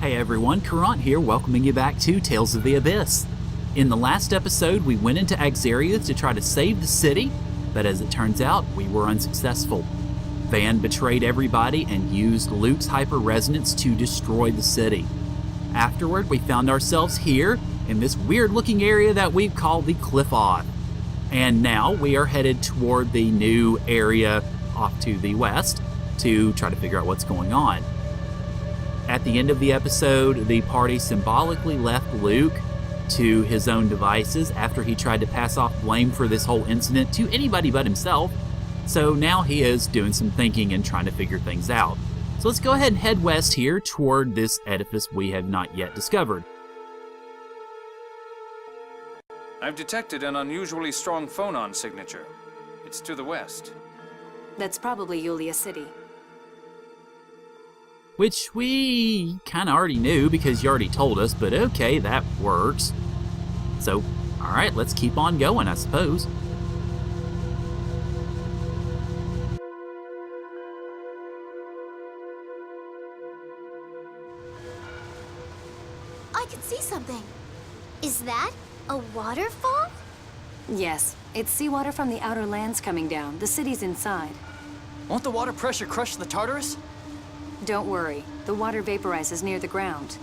Hey everyone, Caront here, welcoming you back to Tales of the Abyss. In the last episode, we went into Axarius to try to save the city, but as it turns out, we were unsuccessful. Van betrayed everybody and used Luke's hyper-resonance to destroy the city. Afterward, we found ourselves here, in this weird-looking area that we've called the Cliff Off. And now we are headed toward the new area off to the west to try to figure out what's going on. At the end of the episode, the party symbolically left Luke to his own devices after he tried to pass off blame for this whole incident to anybody but himself. So now he is doing some thinking and trying to figure things out. So let's go ahead and head west here toward this edifice we have not yet discovered. I've detected an unusually strong phonon signature. It's to the west. That's probably Yulia City. Which we kind of already knew because you already told us, but okay, that works. So, alright, let's keep on going, I suppose. I can see something. Is that a waterfall? Yes, it's seawater from the outer lands coming down. The city's inside. Won't the water pressure crush the Tartarus? Don't worry, the water vaporizes near the ground.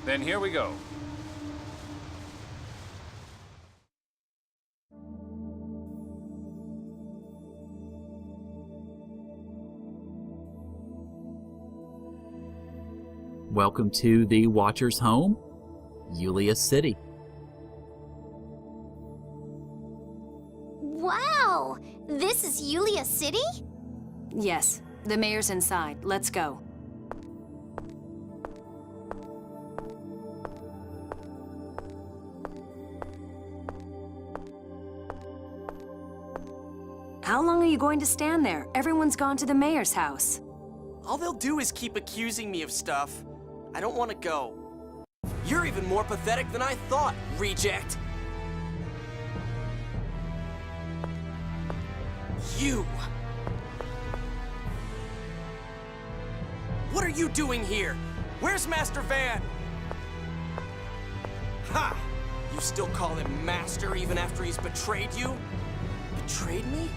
Then here we go. Welcome to the Watcher's home, Yulia City. Wow! This is Yulia City? Yes, the mayor's inside. Let's go. How long are you going to stand there? Everyone's gone to the mayor's house. All they'll do is keep accusing me of stuff. I don't want to go. You're even more pathetic than I thought, reject. You! What are you doing here? Where's Master Van? Ha! You still call him Master even after he's betrayed you? Betrayed me?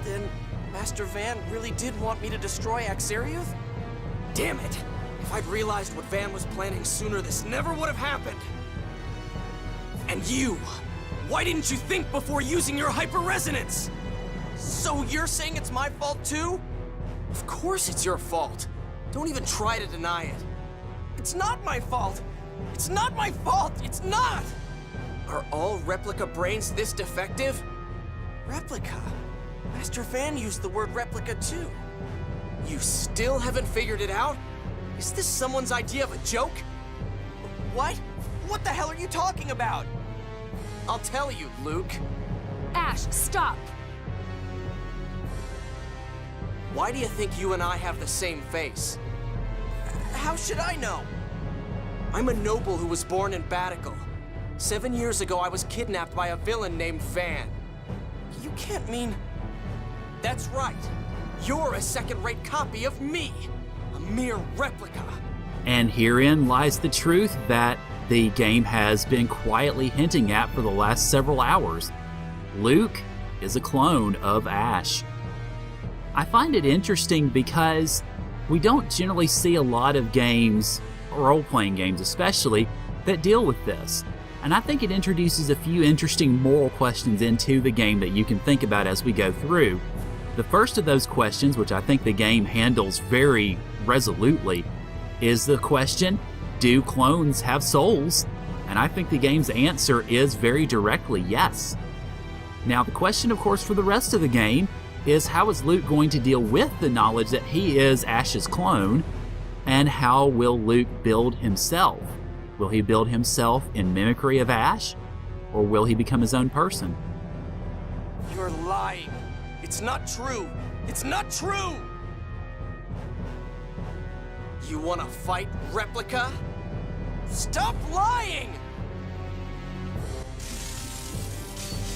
Then Master Van really did want me to destroy Axarius? Damn it! If I'd realized what Van was planning sooner, this never would have happened. And you! Why didn't you think before using your hyper-resonance? So you're saying it's my fault too? Of course it's your fault. Don't even try to deny it. It's not my fault! It's not my fault! It's not! Are all replica brains this defective? Replica? Master Van used the word replica too. You still haven't figured it out? Is this someone's idea of a joke? What? What the hell are you talking about? I'll tell you, Luke. Ash, stop! Why do you think you and I have the same face? How should I know? I'm a noble who was born in Batical. 7 years ago, I was kidnapped by a villain named Van. You can't mean... That's right. You're a second-rate copy of me. A mere replica. And herein lies the truth that the game has been quietly hinting at for the last several hours. Luke is a clone of Ash. I find it interesting because we don't generally see a lot of games, role-playing games especially, that deal with this. And I think it introduces a few interesting moral questions into the game that you can think about as we go through. The first of those questions, which I think the game handles very resolutely, is the question, do clones have souls? And I think the game's answer is very directly yes. Now the question, of course, for the rest of the game is how is Luke going to deal with the knowledge that he is Ash's clone, and how will Luke build himself? Will he build himself in mimicry of Ash, or will he become his own person? You're lying. It's not true. It's not true! You wanna fight, replica? Stop lying!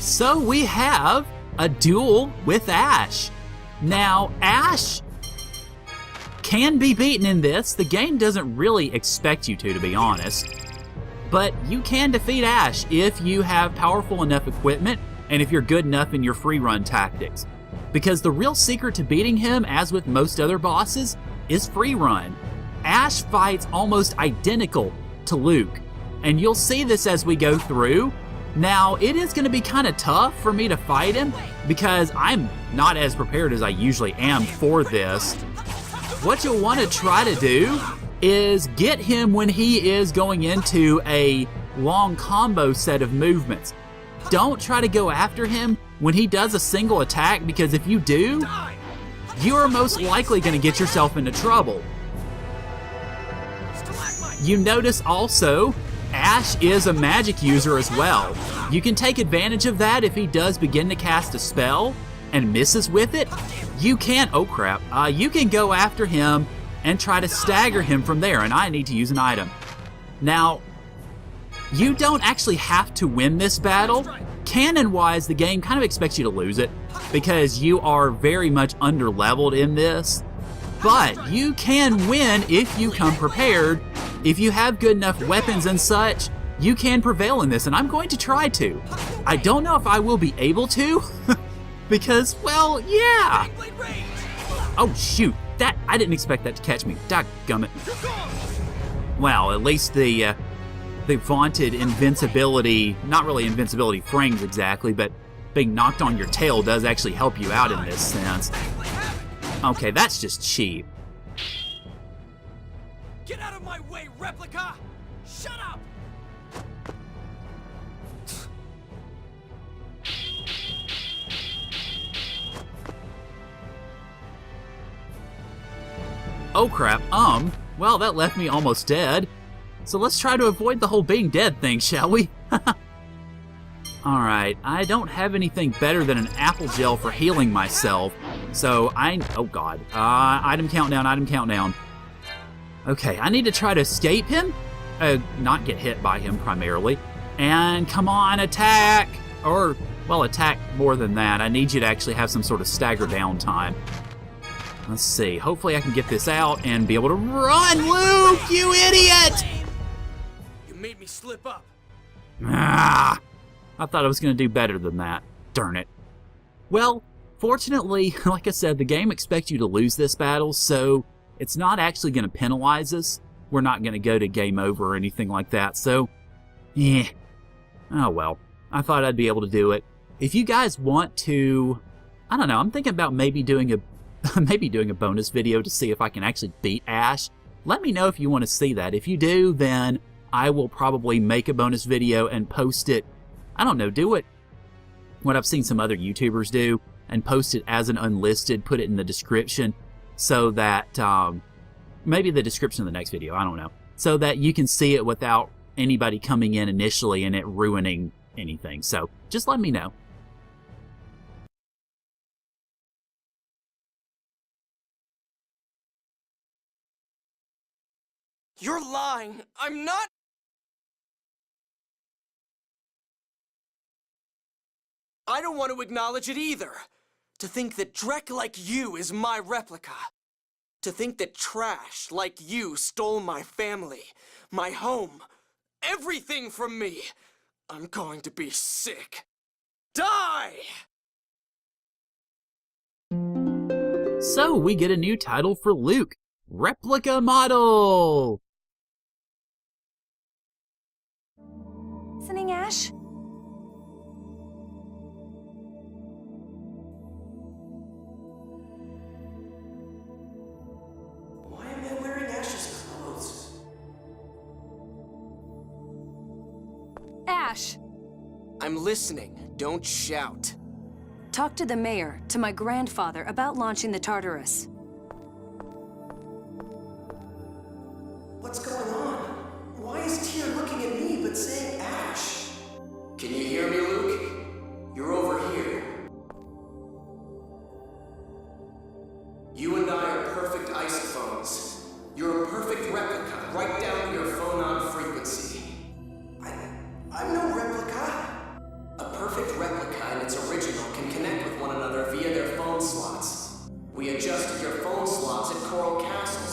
So we have a duel with Ash. Now, Ash can be beaten in this. The game doesn't really expect you to be honest. But you can defeat Ash if you have powerful enough equipment and if you're good enough in your free run tactics. Because the real secret to beating him, as with most other bosses, is free run. Ash fights almost identical to Luke, and you'll see this as we go through. Now, it is going to be kind of tough for me to fight him because I'm not as prepared as I usually am for this. What you'll want to try to do is get him when he is going into a long combo set of movements. Don't try to go after him when he does a single attack, because if you do, you are most likely going to get yourself into trouble. You notice also, Ash is a magic user as well. You can take advantage of that if he does begin to cast a spell and misses with it. You can, oh crap, you can go after him and try to stagger him from there, and I need to use an item. Now, you don't actually have to win this battle. Canon-wise, the game kind of expects you to lose it because you are very much under-leveled in this. But you can win if you come prepared. If you have good enough weapons and such, you can prevail in this, and I'm going to try to. I don't know if I will be able to, because, well, yeah. Oh, shoot. I didn't expect that to catch me. Dadgummit. Well, at least the vaunted invincibility, not really invincibility frames exactly, but being knocked on your tail does actually help you out in this sense. Okay, that's just cheap. Get out of my way, replica! Shut up! Oh crap, well that left me almost dead. So let's try to avoid the whole being dead thing, shall we? Alright, I don't have anything better than an apple gel for healing myself. So oh god, item countdown. Okay, I need to try to escape him, not get hit by him primarily. And come on, attack! Or, well, attack more than that. I need you to actually have some sort of stagger down time. Let's see, hopefully I can get this out and be able to run, Luke, you idiot! You made me slip up. Ah, I thought I was going to do better than that. Darn it. Well, fortunately, like I said, the game expects you to lose this battle, so it's not actually going to penalize us. We're not going to go to game over or anything like that, so, yeah. Oh well, I thought I'd be able to do it. If you guys want to, I don't know, I'm thinking about maybe doing a bonus video to see if I can actually beat Ash. Let me know if you want to see that. If you do, then I will probably make a bonus video and post it. I don't know, do it what I've seen some other YouTubers do and post it as an unlisted, put it in the description so that, maybe the description of the next video, I don't know, so that you can see it without anybody coming in initially and it ruining anything. So just let me know. You're lying. I'm not. I don't want to acknowledge it either. To think that Drek like you is my replica. To think that trash like you stole my family, my home, everything from me. I'm going to be sick. Die! So we get a new title for Luke, Replica Model. Listening, Ash? Why am I wearing Ash's clothes? Ash! I'm listening. Don't shout. Talk to the mayor, to my grandfather, about launching the Tartarus. What's going on? Why is Tyr looking at me but saying Ash? Can you hear me, Luke? You're over here. You and I are perfect isophones. You're a perfect replica, right down to your phonon frequency. I'm no replica. A perfect replica and its original can connect with one another via their phone slots. We adjusted your phone slots at Coral Castle.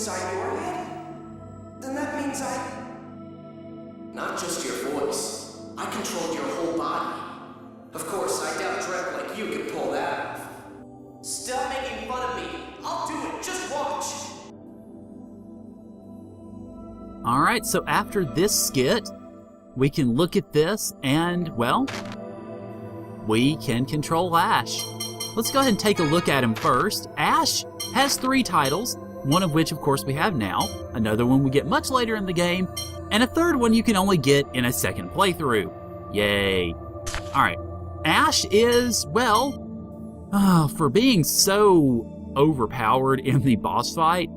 inside your head? Then that means Not just your voice. I controlled your whole body. Of course, I doubt a drag like you could pull that off. Stop making fun of me. I'll do it. Just watch. Alright, so after this skit, we can look at this and, well, we can control Ash. Let's go ahead and take a look at him first. Ash has 3 titles, one of which, of course, we have now, another one we get much later in the game, and a third one you can only get in a second playthrough. Yay. Alright, Ash is, well, for being so overpowered in the boss fight,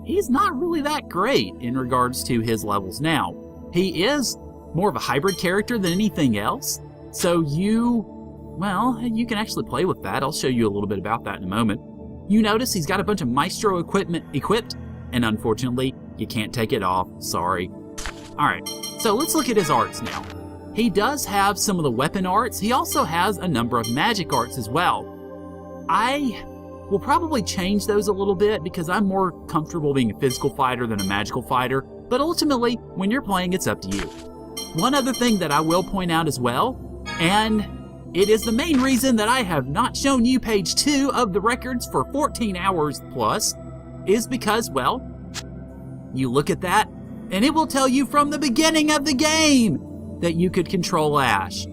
he's not really that great in regards to his levels now. He is more of a hybrid character than anything else, so you can actually play with that. I'll show you a little bit about that in a moment. You notice he's got a bunch of Maestro equipment equipped, and unfortunately, you can't take it off. Sorry. Alright, so let's look at his arts now. He does have some of the weapon arts. He also has a number of magic arts as well. I will probably change those a little bit because I'm more comfortable being a physical fighter than a magical fighter, but ultimately, when you're playing, it's up to you. One other thing that I will point out as well, and it is the main reason that I have not shown you page 2 of the records for 14 hours plus, is because, well, you look at that, and it will tell you from the beginning of the game that you could control Ash.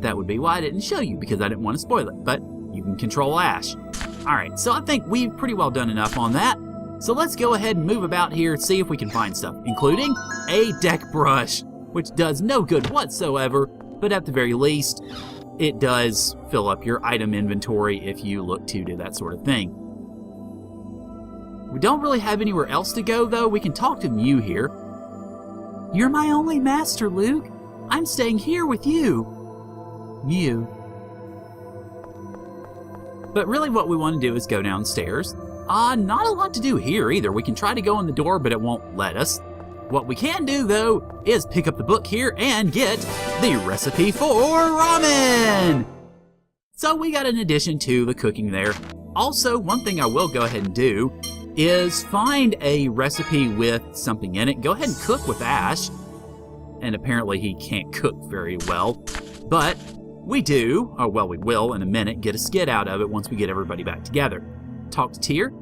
That would be why I didn't show you, because I didn't want to spoil it, but you can control Ash. Alright, so I think we've pretty well done enough on that. So let's go ahead and move about here and see if we can find stuff, including a deck brush, which does no good whatsoever, but at the very least, it does fill up your item inventory if you look to do that sort of thing. We don't really have anywhere else to go, though. We can talk to Mew here. You're my only master, Luke. I'm staying here with you. Mew. But really what we want to do is go downstairs. Not a lot to do here either. We can try to go in the door, but it won't let us. What we can do, though, is pick up the book here and get the recipe for ramen! So we got an addition to the cooking there. Also, one thing I will go ahead and do is find a recipe with something in it. Go ahead and cook with Ash. And apparently he can't cook very well. But we do, or well, we will in a minute, get a skit out of it once we get everybody back together. Talk to Tyr.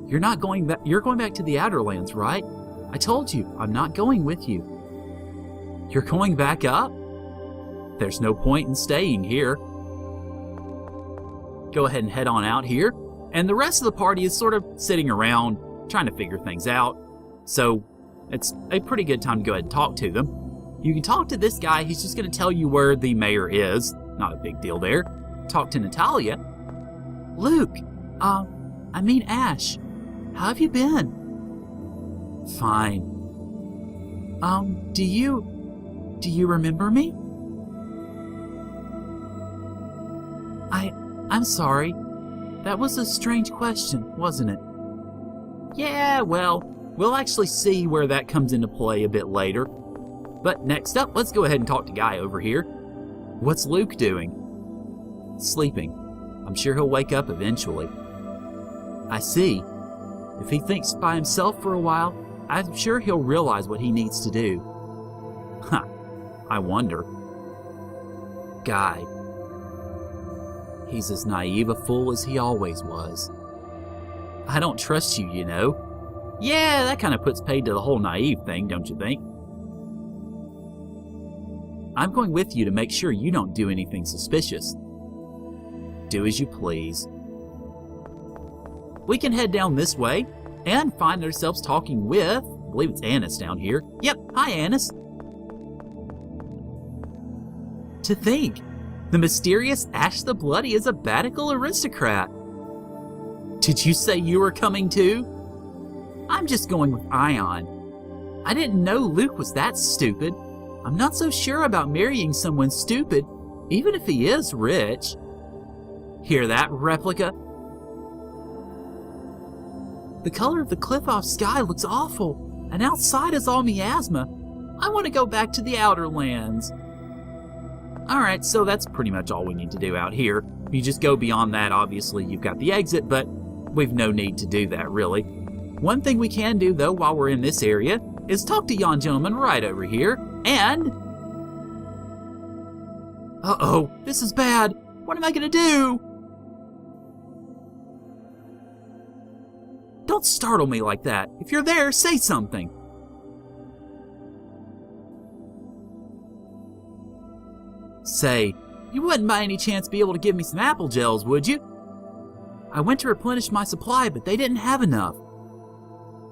You're going back to the Outer Lands, right? I told you, I'm not going with you. You're going back up? There's no point in staying here. Go ahead and head on out here. And the rest of the party is sort of sitting around, trying to figure things out. So it's a pretty good time to go ahead and talk to them. You can talk to this guy. He's just going to tell you where the mayor is. Not a big deal there. Talk to Natalia. Luke, Ash, how have you been? Fine. Do you remember me? I'm sorry. That was a strange question, wasn't it? Yeah, well, we'll actually see where that comes into play a bit later. But next up, let's go ahead and talk to Guy over here. What's Luke doing? Sleeping. I'm sure he'll wake up eventually. I see. If he thinks by himself for a while, I'm sure he'll realize what he needs to do. Huh. I wonder. Guy. He's as naive a fool as he always was. I don't trust you, you know. Yeah, that kind of puts paid to the whole naive thing, don't you think? I'm going with you to make sure you don't do anything suspicious. Do as you please. We can head down this way and find ourselves talking with, I believe it's Annis down here. Yep, hi Annis. To think, the mysterious Ash the Bloody is a Batical aristocrat. Did you say you were coming too? I'm just going with Ion. I didn't know Luke was that stupid. I'm not so sure about marrying someone stupid, even if he is rich. Hear that, replica? The color of the cliff-off sky looks awful, and outside is all miasma. I want to go back to the Outer Lands. Alright, so that's pretty much all we need to do out here. If you just go beyond that, obviously you've got the exit, but we've no need to do that, really. One thing we can do, though, while we're in this area, is talk to yon gentleman right over here, and... Uh-oh, this is bad. What am I gonna do? Don't startle me like that. If you're there, say something. Say, you wouldn't by any chance be able to give me some apple gels, would you? I went to replenish my supply, but they didn't have enough.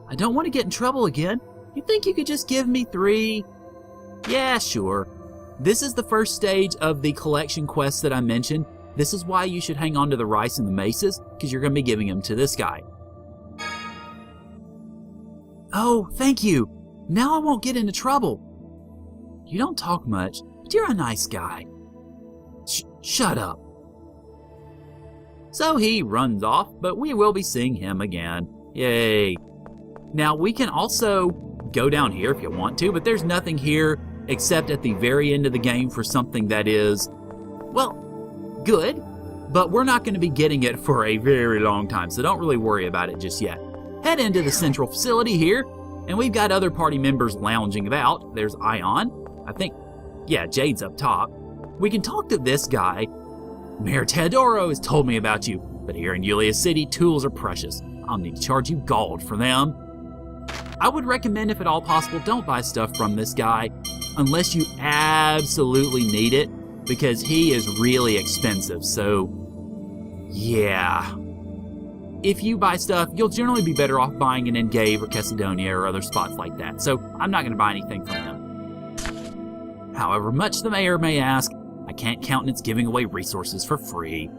I don't want to get in trouble again. You think you could just give me 3? Yeah, sure. This is the first stage of the collection quest that I mentioned. This is why you should hang on to the rice and the maces, because you're going to be giving them to this guy. Oh, thank you. Now I won't get into trouble. You don't talk much, but you're a nice guy. Shut up. So he runs off, but we will be seeing him again. Yay. Now we can also go down here if you want to, but there's nothing here except at the very end of the game for something that is, well, good, but we're not going to be getting it for a very long time, so don't really worry about it just yet. Head into the central facility here, and we've got other party members lounging about. There's Ion. I think, yeah, Jade's up top. We can talk to this guy. Mayor Teodoro has told me about you, but here in Yulia City, tools are precious. I'll need to charge you gold for them. I would recommend, if at all possible, don't buy stuff from this guy unless you absolutely need it, because he is really expensive, so yeah. If you buy stuff, you'll generally be better off buying it in Gave or Cassidonia or other spots like that, so I'm not going to buy anything from him. However much the mayor may ask, I can't countenance giving away resources for free.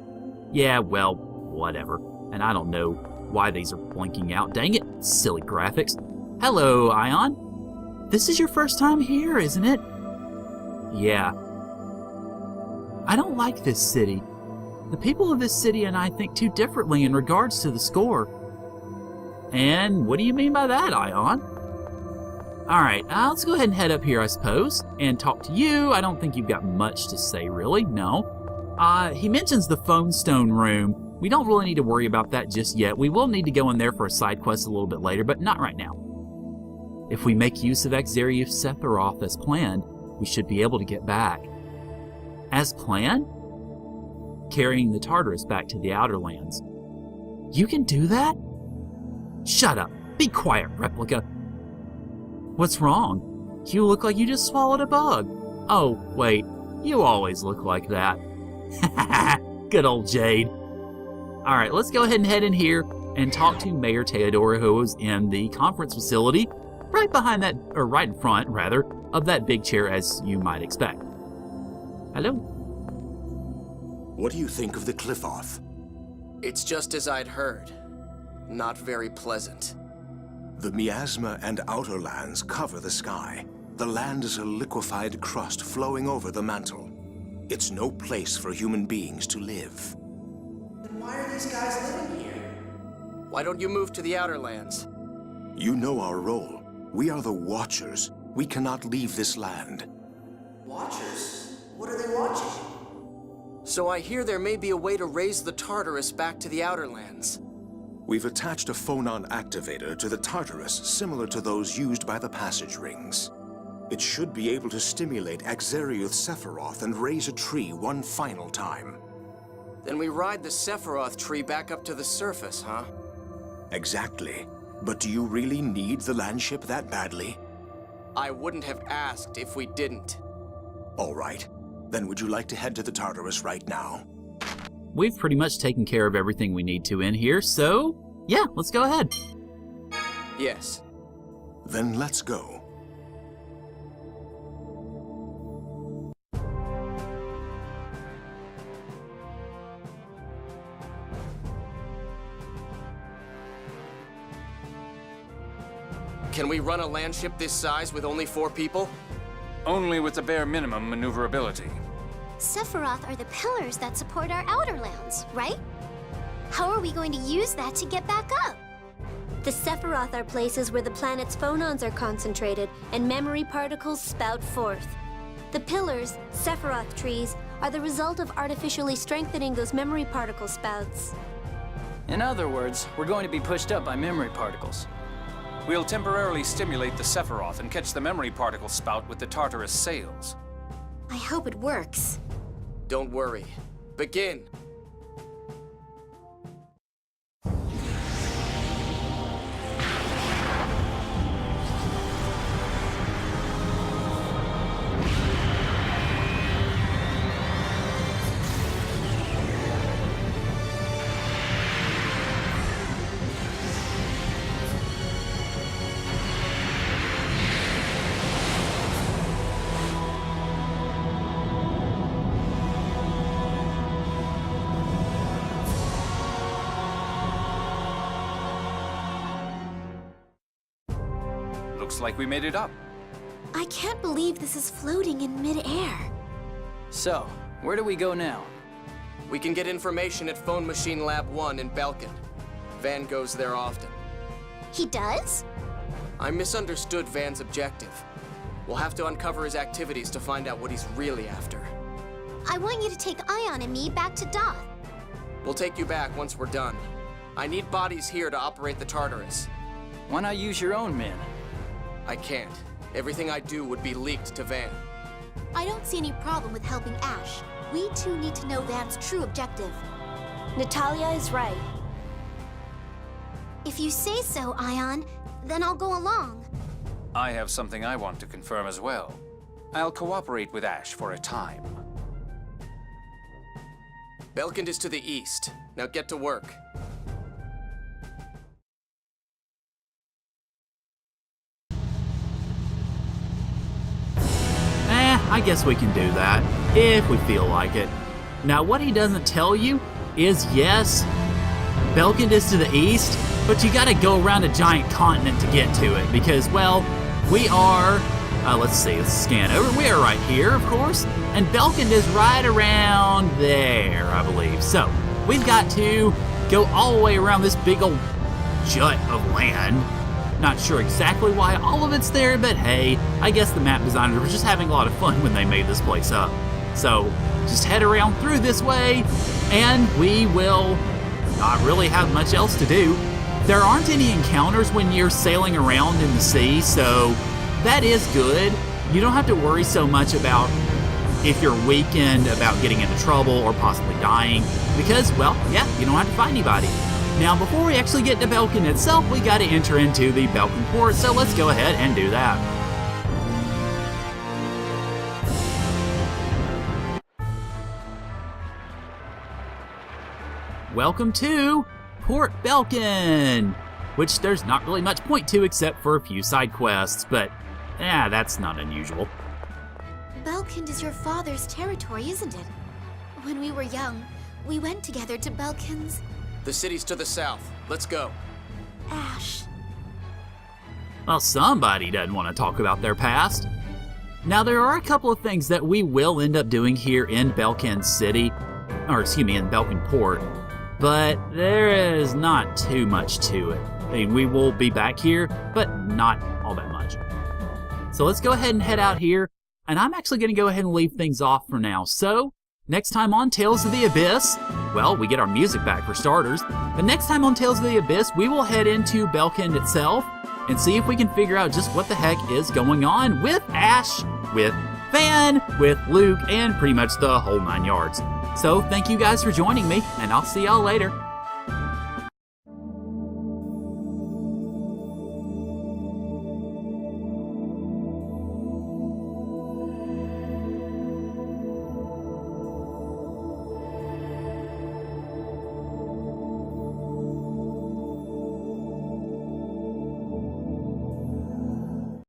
Yeah, well, whatever. And I don't know why these are blinking out. Dang it, silly graphics. Hello, Ion. This is your first time here, isn't it? Yeah. I don't like this city. The people of this city and I think too differently in regards to the score. And what do you mean by that, Ion? Alright, let's go ahead and head up here, I suppose, and talk to you. I don't think you've got much to say, really, no. He mentions the phone stone room. We don't really need to worry about that just yet. We will need to go in there for a side quest a little bit later, but not right now. If we make use of Exarius Sephiroth as planned, we should be able to get back. As planned? Carrying the Tartarus back to the Outer Lands. You can do that? Shut up. Be quiet, Replica. What's wrong? You look like you just swallowed a bug. Oh, wait. You always look like that. Good old Jade. Alright, let's go ahead and head in here and talk to Mayor Teodoro, who is in the conference facility, right behind that, or right in front, rather, of that big chair, as you might expect. Hello? What do you think of the cliff off? It's just as I'd heard. Not very pleasant. The miasma and outer lands cover the sky. The land is a liquefied crust flowing over the mantle. It's no place for human beings to live. Then why are these guys living here? Why don't you move to the Outer Lands? You know our role. We are the Watchers. We cannot leave this land. Watchers? What are they watching? So I hear there may be a way to raise the Tartarus back to the Outer Lands. We've attached a phonon activator to the Tartarus similar to those used by the passage rings. It should be able to stimulate Exarius Sephiroth and raise a tree one final time. Then we ride the Sephiroth tree back up to the surface, huh? Exactly. But do you really need the landship that badly? I wouldn't have asked if we didn't. All right. Then would you like to head to the Tartarus right now? We've pretty much taken care of everything we need to in here, so yeah, let's go ahead. Yes. Then let's go. Can we run a landship this size with only 4 people? Only with the bare minimum maneuverability. Sephiroth are the pillars that support our outer lands, right? How are we going to use that to get back up? The Sephiroth are places where the planet's phonons are concentrated and memory particles spout forth. The pillars, Sephiroth trees, are the result of artificially strengthening those memory particle spouts. In other words, we're going to be pushed up by memory particles. We'll temporarily stimulate the Sephiroth and catch the memory particle spout with the Tartarus sails. I hope it works. Don't worry. Begin! Looks like we made it up. I can't believe this is floating in mid-air. So, where do we go now? We can get information at Phone Machine Lab 1 in Belken. Van goes there often. He does? I misunderstood Van's objective. We'll have to uncover his activities to find out what he's really after. I want you to take Ion and me back to Doth. We'll take you back once we're done. I need bodies here to operate the Tartarus. Why not use your own men? I can't. Everything I do would be leaked to Van. I don't see any problem with helping Ash. We two need to know Van's true objective. Natalia is right. If you say so, Ion, then I'll go along. I have something I want to confirm as well. I'll cooperate with Ash for a time. Belken is to the east. Now get to work. I guess we can do that, if we feel like it. Now, what he doesn't tell you is, yes, Belken is to the east, but you gotta go around a giant continent to get to it, because, well, we are, let's scan over. We are right here, of course, and Belken is right around there, I believe. So, we've got to go all the way around this big old jut of land. Not sure exactly why all of it's there, but hey, I guess the map designers were just having a lot of fun when they made this place up. So, just head around through this way, and we will not really have much else to do. There aren't any encounters when you're sailing around in the sea, so that is good. You don't have to worry so much about if you're weakened, about getting into trouble, or possibly dying, because, well, yeah, you don't have to fight anybody. Now, before we actually get to Belken itself, we got to enter into the Belken port, so let's go ahead and do that. Welcome to Port Belken, which there's not really much point to except for a few side quests, but that's not unusual. Belken is your father's territory, isn't it? When we were young, we went together to Belken's... The city's to the south. Let's go. Ash. Well, somebody doesn't want to talk about their past. Now, there are a couple of things that we will end up doing here in Belken City, or excuse me, in Belken Port, but there is not too much to it. I mean, we will be back here, but not all that much. So let's go ahead and head out here, and I'm actually going to go ahead and leave things off for now. So, next time on Tales of the Abyss, well, we get our music back for starters, but next time on Tales of the Abyss, we will head into Belken itself and see if we can figure out just what the heck is going on with Ash, with Van, with Luke, and pretty much the whole 9 yards. So thank you guys for joining me, and I'll see y'all later.